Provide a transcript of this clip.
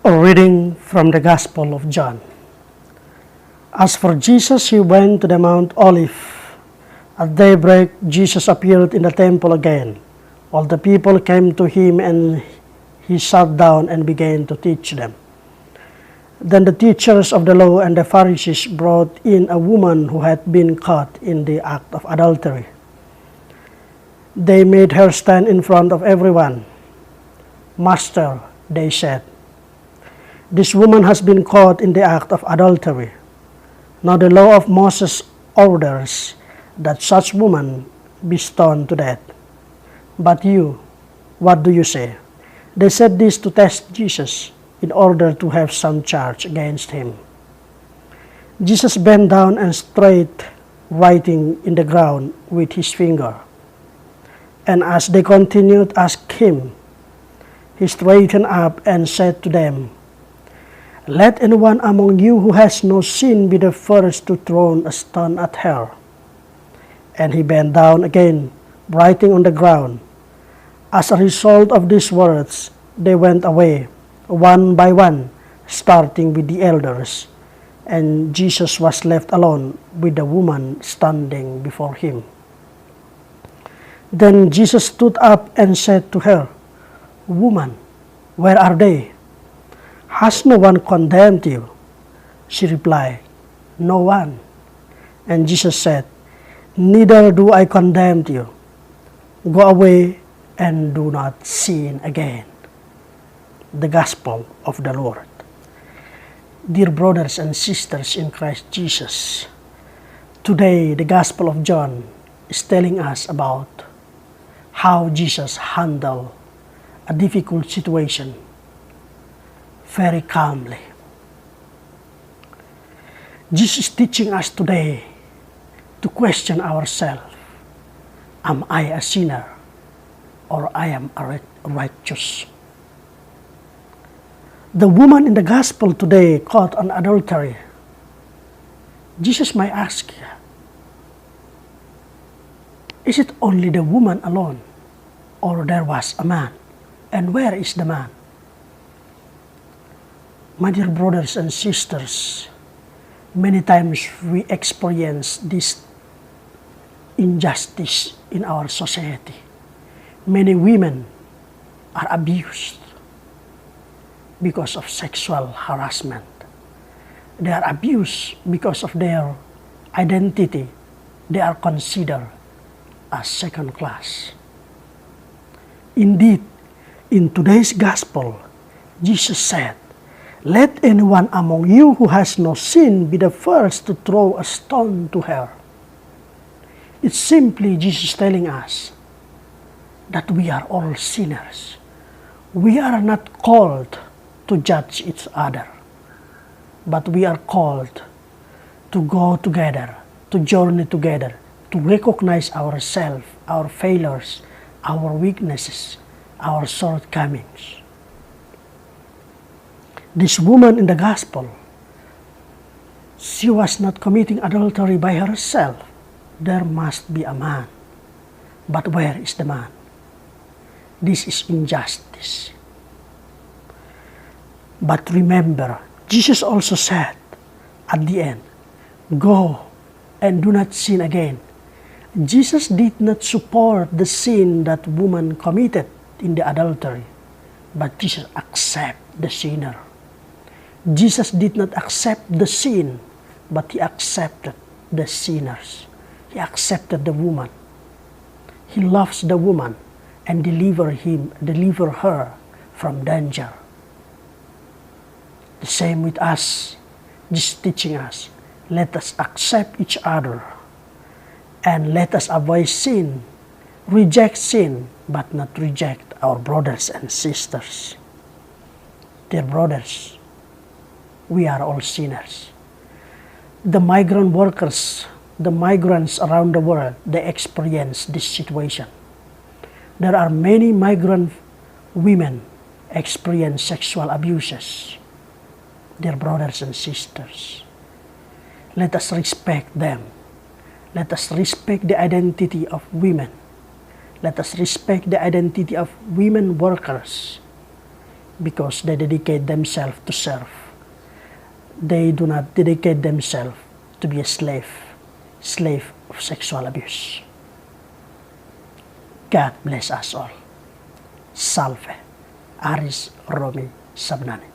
A reading from the Gospel of John. As for Jesus, he went to the Mount Olive. At daybreak, Jesus appeared in the temple again. All the people came to him, and he sat down and began to teach them. Then the teachers of the law and the Pharisees brought in a woman who had been caught in the act of adultery. They made her stand in front of everyone. "Master," they said, "this woman has been caught in the act of adultery. Now the law of Moses orders that such woman be stoned to death. But you, what do you say?" They said this to test Jesus in order to have some charge against him. Jesus bent down and straight writing in the ground with his finger. And as they continued to ask him, he straightened up and said to them, "Let anyone among you who has no sin be the first to throw a stone at her." And he bent down again, writing on the ground. As a result of these words, they went away, one by one, starting with the elders, and Jesus was left alone with the woman standing before him. Then Jesus stood up and said to her, "Woman, where are they? Has no one condemned you?" She replied, "No one." And Jesus said, "Neither do I condemn you. Go away and do not sin again." The Gospel of the Lord. Dear brothers and sisters in Christ Jesus, today the Gospel of John is telling us about how Jesus handled a difficult situation very calmly. Jesus is teaching us today to question ourselves. Am I a sinner or I am a righteous? The woman in the Gospel today caught on adultery. Jesus might ask, is it only the woman alone, or there was a man? And where is the man? My dear brothers and sisters, many times we experience this injustice in our society. Many women are abused because of sexual harassment. They are abused because of their identity. They are considered as second class. Indeed, in today's gospel, Jesus said, "Let anyone among you who has no sin be the first to throw a stone to her." It's simply Jesus telling us that we are all sinners. We are not called to judge each other, but we are called to go together, to journey together, to recognize ourselves, our failures, our weaknesses, our shortcomings. This woman in the Gospel, she was not committing adultery by herself. There must be a man. But where is the man? This is injustice. But remember, Jesus also said at the end, "Go and do not sin again." Jesus did not support the sin that woman committed in the adultery, but Jesus accepted the sinner. Jesus did not accept the sin, but he accepted the sinners. He accepted the woman. He loves the woman and deliver her from danger. The same with us. Jesus teaching us, let us accept each other and let us avoid sin, reject sin, but not reject our brothers and sisters. Dear brothers, we are all sinners. The migrant workers, the migrants around the world, they experience this situation. There are many migrant women experience sexual abuses. Dear brothers and sisters, let us respect them. Let us respect the identity of women. Let us respect the identity of women workers. because they dedicate themselves to serve. They do not dedicate themselves to be a slave of sexual abuse. God bless us all. Salve, Aris Romi Sabnani.